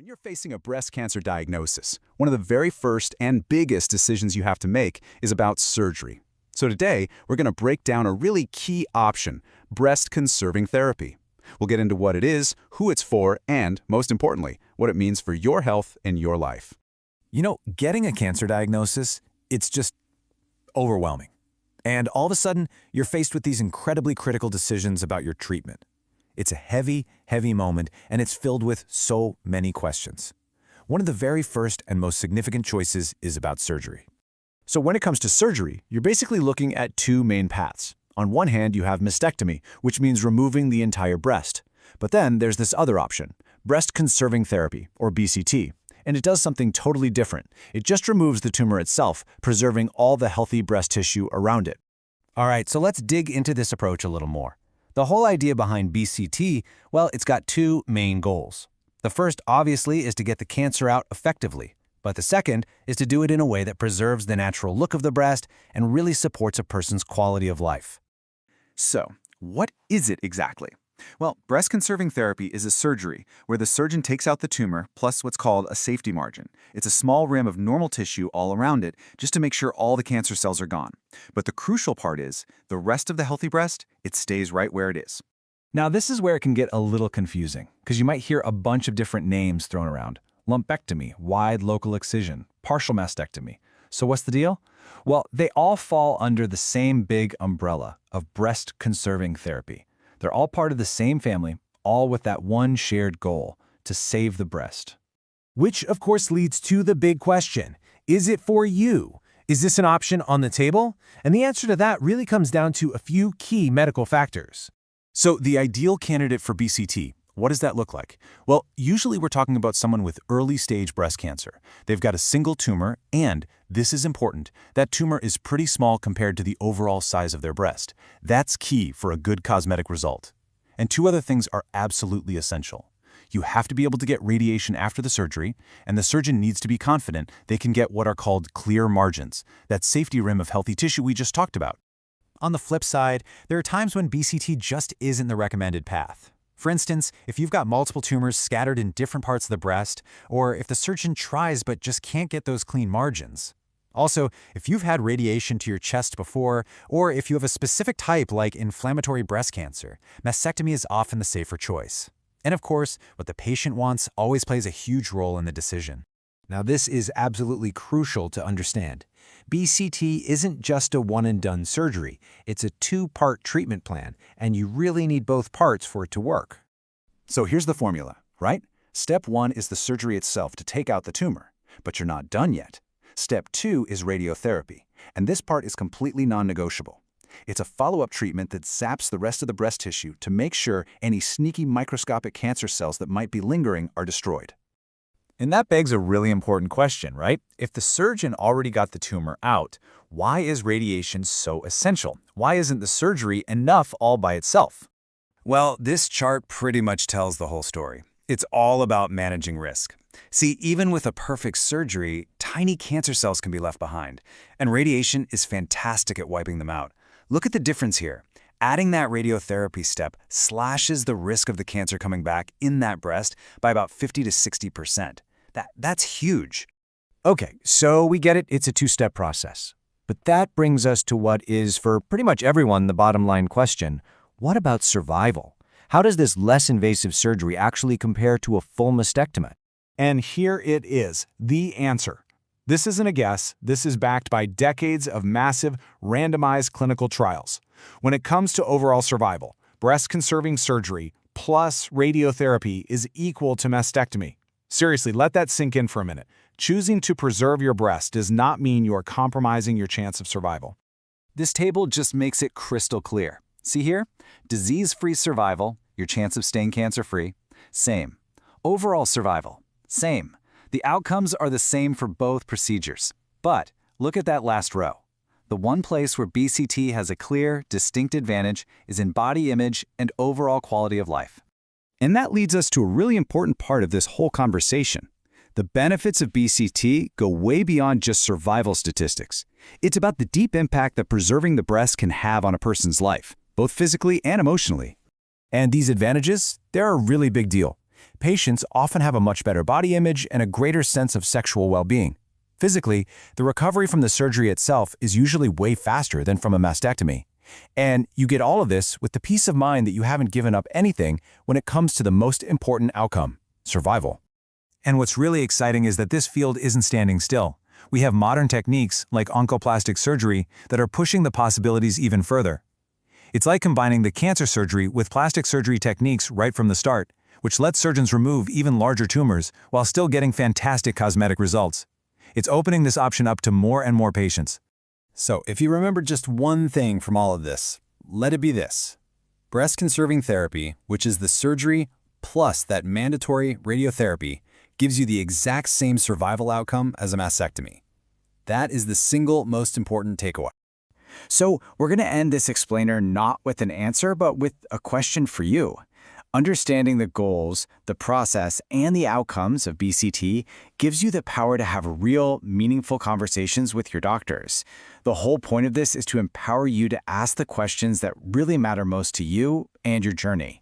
When you're facing a breast cancer diagnosis, one of the very first and biggest decisions you have to make is about surgery. So today, we're going to break down a really key option, breast-conserving therapy. We'll get into what it is, who it's for, and, most importantly, what it means for your health and your life. You know, getting a cancer diagnosis, it's just overwhelming. And all of a sudden, you're faced with these incredibly critical decisions about your treatment. It's a heavy, heavy moment, and it's filled with so many questions. One of the very first and most significant choices is about surgery. So when it comes to surgery, you're basically looking at two main paths. On one hand, you have mastectomy, which means removing the entire breast. But then there's this other option, breast-conserving therapy, or BCT. And it does something totally different. It just removes the tumor itself, preserving all the healthy breast tissue around it. All right, so let's dig into this approach a little more. The whole idea behind BCT, well, it's got two main goals. The first, obviously, is to get the cancer out effectively. But the second is to do it in a way that preserves the natural look of the breast and really supports a person's quality of life. So, what is it exactly? Well, breast-conserving therapy is a surgery where the surgeon takes out the tumor plus what's called a safety margin. It's a small rim of normal tissue all around it just to make sure all the cancer cells are gone. But the crucial part is, the rest of the healthy breast, it stays right where it is. Now, this is where it can get a little confusing, because you might hear a bunch of different names thrown around. Lumpectomy, wide local excision, partial mastectomy. So what's the deal? Well, they all fall under the same big umbrella of breast-conserving therapy. They're all part of the same family, all with that one shared goal, to save the breast. Which, of course, leads to the big question. Is it for you? Is this an option on the table? And the answer to that really comes down to a few key medical factors. So the ideal candidate for BCT, what does that look like? Well, usually we're talking about someone with early-stage breast cancer. They've got a single tumor, and, this is important, that tumor is pretty small compared to the overall size of their breast. That's key for a good cosmetic result. And two other things are absolutely essential. You have to be able to get radiation after the surgery, and the surgeon needs to be confident they can get what are called clear margins, that safety rim of healthy tissue we just talked about. On the flip side, there are times when BCT just isn't the recommended path. For instance, if you've got multiple tumors scattered in different parts of the breast, or if the surgeon tries but just can't get those clean margins. Also, if you've had radiation to your chest before, or if you have a specific type like inflammatory breast cancer, mastectomy is often the safer choice. And of course, what the patient wants always plays a huge role in the decision. Now, this is absolutely crucial to understand. BCT isn't just a one-and-done surgery. It's a two-part treatment plan, and you really need both parts for it to work. So here's the formula, right? Step 1 is the surgery itself to take out the tumor, but you're not done yet. Step 2 is radiotherapy, and this part is completely non-negotiable. It's a follow-up treatment that zaps the rest of the breast tissue to make sure any sneaky microscopic cancer cells that might be lingering are destroyed. And that begs a really important question, right? If the surgeon already got the tumor out, why is radiation so essential? Why isn't the surgery enough all by itself? Well, this chart pretty much tells the whole story. It's all about managing risk. See, even with a perfect surgery, tiny cancer cells can be left behind, and radiation is fantastic at wiping them out. Look at the difference here. Adding that radiotherapy step slashes the risk of the cancer coming back in that breast by about 50 to 60%. That's huge. Okay, so we get it, it's a two-step process. But that brings us to what is, for pretty much everyone, the bottom line question. What about survival? How does this less invasive surgery actually compare to a full mastectomy? And here it is, the answer. This isn't a guess, this is backed by decades of massive, randomized clinical trials. When it comes to overall survival, breast-conserving surgery plus radiotherapy is equal to mastectomy. Seriously, let that sink in for a minute. Choosing to preserve your breast does not mean you are compromising your chance of survival. This table just makes it crystal clear. See here? Disease-free survival, your chance of staying cancer-free, same. Overall survival, same. The outcomes are the same for both procedures. But look at that last row. The one place where BCT has a clear, distinct advantage is in body image and overall quality of life. And that leads us to a really important part of this whole conversation. The benefits of BCT go way beyond just survival statistics. It's about the deep impact that preserving the breast can have on a person's life, both physically and emotionally. And these advantages, they're a really big deal. Patients often have a much better body image and a greater sense of sexual well-being. Physically, the recovery from the surgery itself is usually way faster than from a mastectomy. And you get all of this with the peace of mind that you haven't given up anything when it comes to the most important outcome, survival. And what's really exciting is that this field isn't standing still. We have modern techniques like oncoplastic surgery that are pushing the possibilities even further. It's like combining the cancer surgery with plastic surgery techniques right from the start, which lets surgeons remove even larger tumors while still getting fantastic cosmetic results. It's opening this option up to more and more patients. So, if you remember just one thing from all of this, let it be this. Breast conserving therapy, which is the surgery plus that mandatory radiotherapy, gives you the exact same survival outcome as a mastectomy. That is the single most important takeaway. So we're going to end this explainer not with an answer, but with a question for you. Understanding the goals, the process, and the outcomes of BCT gives you the power to have real, meaningful conversations with your doctors. The whole point of this is to empower you to ask the questions that really matter most to you and your journey.